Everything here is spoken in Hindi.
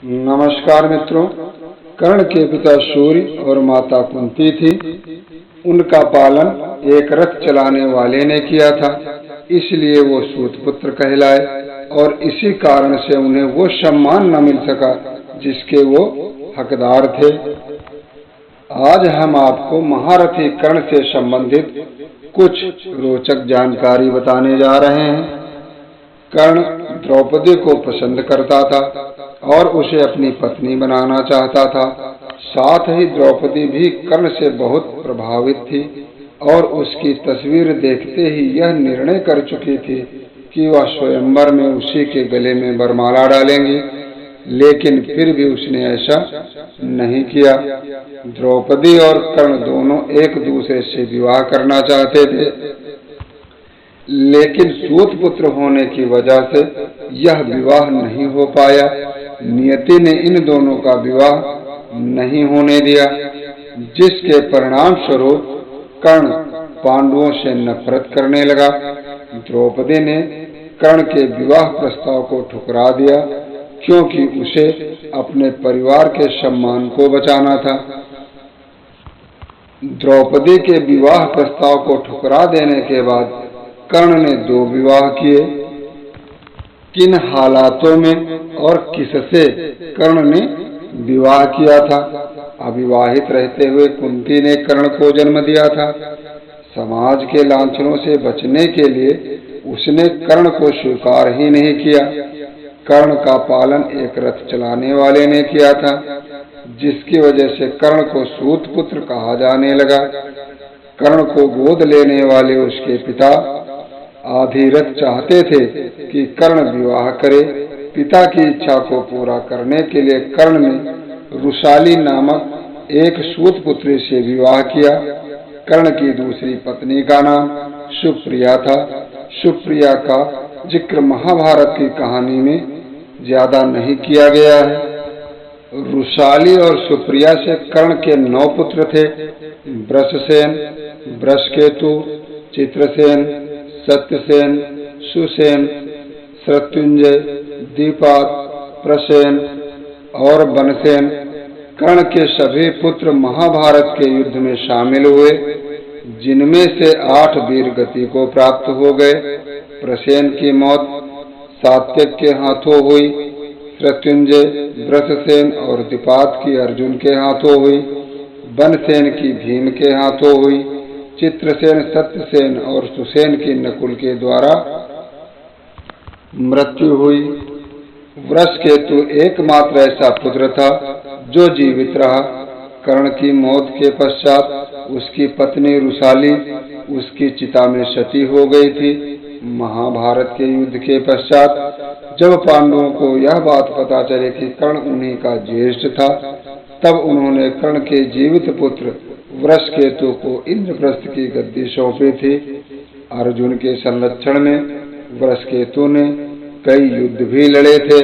नमस्कार मित्रों। कर्ण के पिता सूर्य और माता कुंती थी। उनका पालन एक रथ चलाने वाले ने किया था, इसलिए वो सूतपुत्र कहलाए और इसी कारण से उन्हें वो सम्मान न मिल सका जिसके वो हकदार थे। आज हम आपको महारथी कर्ण से संबंधित कुछ रोचक जानकारी बताने जा रहे हैं। कर्ण द्रौपदी को पसंद करता था और उसे अपनी पत्नी बनाना चाहता था। साथ ही द्रौपदी भी कर्ण से बहुत प्रभावित थी और उसकी तस्वीर देखते ही यह निर्णय कर चुकी थी कि वह स्वयंवर में उसी के गले में वरमाला डालेंगी, लेकिन फिर भी उसने ऐसा नहीं किया। द्रौपदी और कर्ण दोनों एक दूसरे से विवाह करना चाहते थे, लेकिन सूतपुत्र होने की वजह से यह विवाह नहीं हो पाया। नियति ने इन दोनों का विवाह नहीं होने दिया, जिसके परिणाम स्वरूप कर्ण पांडवों से नफरत करने लगा। द्रौपदी ने कर्ण के विवाह प्रस्ताव को ठुकरा दिया, क्योंकि उसे अपने परिवार के सम्मान को बचाना था। द्रौपदी के विवाह प्रस्ताव को ठुकरा देने के बाद कर्ण ने 2 विवाह किए। किन हालातों में और किससे कर्ण ने विवाह किया था? अविवाहित रहते हुए कुंती ने कर्ण को जन्म दिया था। समाज के लांछनों से बचने के लिए उसने कर्ण को स्वीकार ही नहीं किया। कर्ण का पालन एक रथ चलाने वाले ने किया था, जिसकी वजह से कर्ण को सूतपुत्र कहा जाने लगा। कर्ण को गोद लेने वाले उसके पिता आधिरथ चाहते थे कि कर्ण विवाह करे। पिता की इच्छा को पूरा करने के लिए कर्ण ने रुसाली नामक एक सूतपुत्री से विवाह किया। कर्ण की दूसरी पत्नी का नाम सुप्रिया था। सुप्रिया का जिक्र महाभारत की कहानी में ज्यादा नहीं किया गया है। रुसाली और सुप्रिया से कर्ण के 9 पुत्र थे: वृषसेन, वृषकेतु, चित्रसेन, सत्यसेन, सुसेन, शत्रुंजय, दीपात, प्रसेन और बनसेन। कर्ण के सभी पुत्र महाभारत के युद्ध में शामिल हुए, जिनमें से 8 वीर गति को प्राप्त हो गए। प्रसेन की मौत सात्यक के हाथों हुई, शत्रुंजय, वृषसेन और दीपात की अर्जुन के हाथों हुई, बनसेन की भीम के हाथों हुई, चित्रसेन, सत्यसेन और सुसेन की नकुल के द्वारा मृत्यु हुई। वृषकेतु एकमात्र ऐसा पुत्र था जो जीवित रहा। कर्ण की मौत के पश्चात उसकी पत्नी रुसाली उसकी चिता में सती हो गई थी। महाभारत के युद्ध के पश्चात जब पांडवों को यह बात पता चली कि कर्ण उन्हीं का ज्येष्ठ था, तब उन्होंने कर्ण के जीवित पुत्र वृषकेतु को इंद्रप्रस्थ की गद्दी सौंपी थी। अर्जुन के संरक्षण में वृषकेतु ने कई युद्ध भी लड़े थे।